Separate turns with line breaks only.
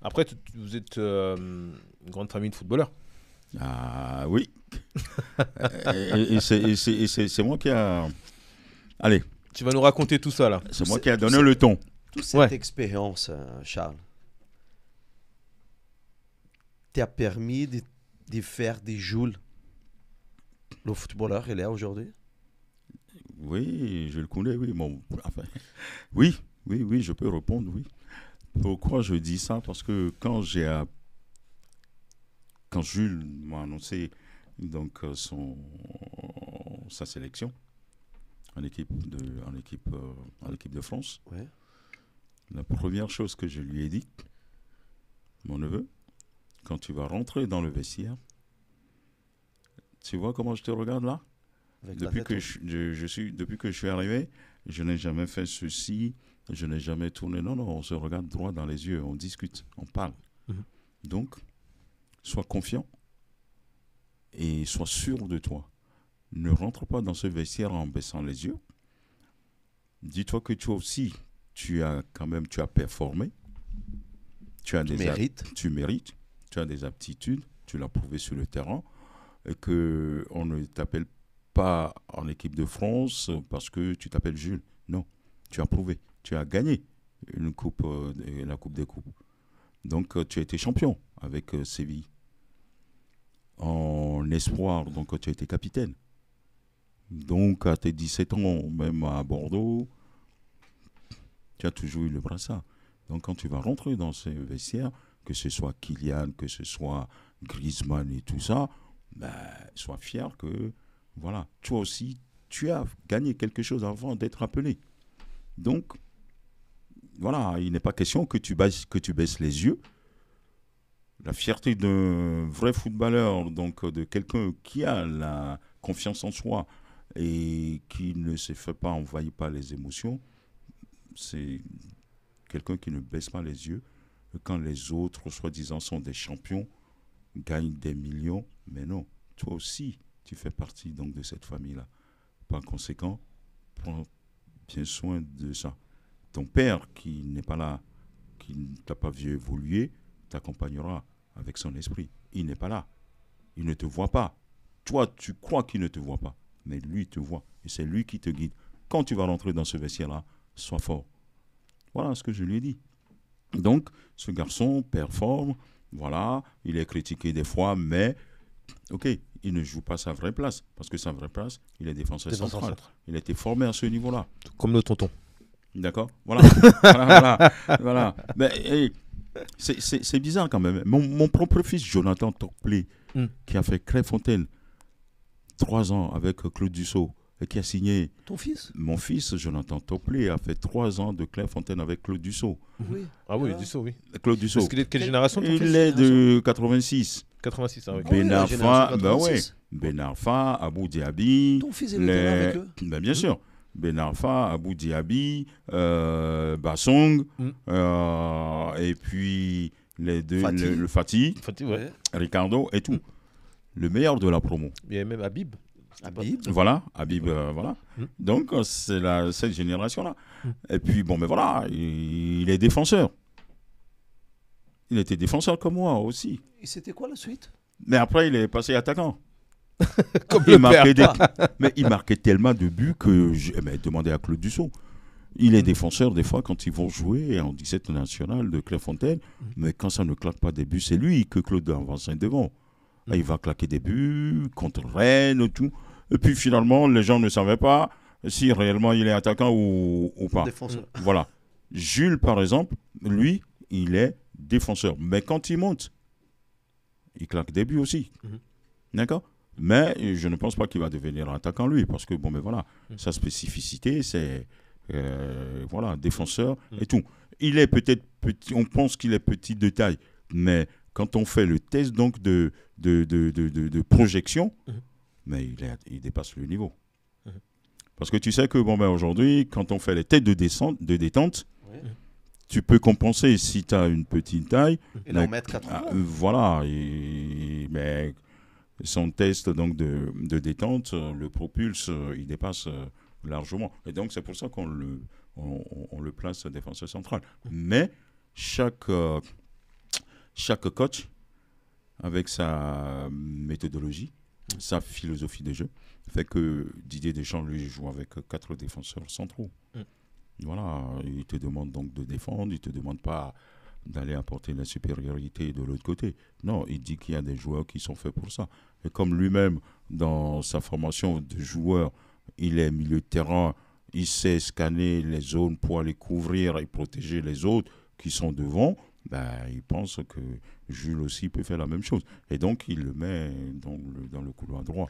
Après, vous êtes une grande famille de footballeurs.
Ah oui. C'est moi qui a... Allez,
Tu vas nous raconter tout ça, là.
c'est moi qui a donné le ton.
Toute cette expérience, Charles, t'a permis de faire des Jules, le footballeur, il est aujourd'hui?
Oui, je le connais, oui. Enfin, oui, je peux répondre, oui. Pourquoi je dis ça? Parce que quand Jules m'a annoncé donc, sa sélection en équipe de France,
Ouais.
la première chose que je lui ai dit, mon neveu, quand tu vas rentrer dans le vestiaire, tu vois comment je te regarde là?
Avec la
Depuis
tête,
que
ouais.
depuis que je suis arrivé, je n'ai jamais fait ceci, je n'ai jamais tourné. Non, non, on se regarde droit dans les yeux, on discute, on parle.
Mhm.
Donc, sois confiant et sois sûr de toi. Ne rentre pas dans ce vestiaire en baissant les yeux. Dis-toi que toi aussi, tu as performé. Tu as
Tu mérites.
tu mérites, tu as des aptitudes, tu l'as prouvé sur le terrain, et que on ne t'appelle pas en équipe de France parce que tu t'appelles Jules. Non, tu as prouvé, tu as gagné une coupe, la Coupe des Coupes. Donc tu as été champion avec Séville. En espoir, donc tu as été capitaine. Donc à tes 17 ans, même à Bordeaux, tu as toujours eu le brassard. Donc quand tu vas rentrer dans ces vestiaires, que ce soit Kylian, que ce soit Griezmann et tout ça, ben, sois fier que, voilà, toi aussi, tu as gagné quelque chose avant d'être appelé. Donc, voilà, il n'est pas question que tu baisses les yeux. La fierté d'un vrai footballeur, donc de quelqu'un qui a la confiance en soi et qui ne se fait pas envahir par les émotions, c'est quelqu'un qui ne baisse pas les yeux quand les autres, soi-disant, sont des champions, gagnent des millions. Mais non, toi aussi, tu fais partie donc de cette famille-là. Par conséquent, prends bien soin de ça. Ton père, qui n'est pas là, qui ne t'a pas vu évoluer, t'accompagnera avec son esprit. Il n'est pas là. Il ne te voit pas. Toi, tu crois qu'il ne te voit pas. Mais lui, il te voit. Et c'est lui qui te guide. Quand tu vas rentrer dans ce vestiaire-là, sois fort. Voilà ce que je lui ai dit. Donc, ce garçon performe. Voilà, il est critiqué des fois, mais ok, il ne joue pas sa vraie place. Parce que sa vraie place, il est défenseur central. Il a été formé à ce niveau-là.
Comme nos tontons.
D'accord. Voilà. Voilà. Mais hey, c'est bizarre quand même. Mon propre fils, Jonathan Tocplé, qui a fait Clairefontaine 3 ans avec Claude Dussault et qui a signé.
Ton fils?
Mon fils, Jonathan Tocplé, a fait 3 ans de Clairefontaine avec Claude Dussault.
Oui.
Ah oui, Dussault, oui.
Claude Dussault.
Parce qu'il est de quelle génération, ton
Il
fils?
est de 86.
86, ah oui.
Ben,
Ben Arfa, ben ouais.
86.
Ben Arfa, Abou Diaby.
Ton fils, il était là avec eux?
Ben bien sûr. Ben Arfa, Abou Diaby, Bassong, et puis les deux,
Fatih.
le Fatih,
Fatih, ouais.
Ricardo et tout. Le meilleur de la promo.
Il y a même Habib.
Habib.
Voilà, Habib, voilà. Donc, c'est cette génération-là. Et puis, bon, mais voilà, il est défenseur. Il était défenseur comme moi aussi.
Et c'était quoi la suite?
Mais après, il est passé attaquant.
Comme
Il
le
marquait
père.
mais il marquait tellement de buts que demandez à Claude Dussault. Il est défenseur des fois quand ils vont jouer en 17 national de Clairefontaine. Mais quand ça ne claque pas des buts, c'est lui que Claude avance devant. Là, il va claquer des buts contre Rennes et tout. Et puis finalement, les gens ne savaient pas si réellement il est attaquant ou pas.
Défenseur.
Voilà. Jules, par exemple, lui, il est défenseur. Mais quand il monte, il claque des buts aussi. D'accord? Mais je ne pense pas qu'il va devenir attaquant lui, parce que bon, mais voilà, sa spécificité, c'est voilà, défenseur et tout. Il est peut-être petit, on pense qu'il est petit de taille, mais quand on fait le test donc de projection, mais il dépasse le niveau. Parce que tu sais que bon, ben, aujourd'hui, quand on fait les tests de détente, tu peux compenser si tu as une petite taille.
Il en met 80.
Voilà, mais son test donc de détente le propulse, il dépasse largement. Et donc c'est pour ça qu'on le place défenseur central. Mais chaque chaque coach, avec sa méthodologie, sa philosophie de jeu, fait que Didier Deschamps, lui, joue avec 4 défenseurs centraux. Voilà, il te demande donc de défendre, il ne te demande pas d'aller apporter la supériorité de l'autre côté. Non, il dit qu'il y a des joueurs qui sont faits pour ça. Et comme lui-même, dans sa formation de joueur, il est milieu de terrain, il sait scanner les zones pour aller couvrir et protéger les autres qui sont devant, il pense que Jules aussi peut faire la même chose. Et donc, il le met dans le couloir droit.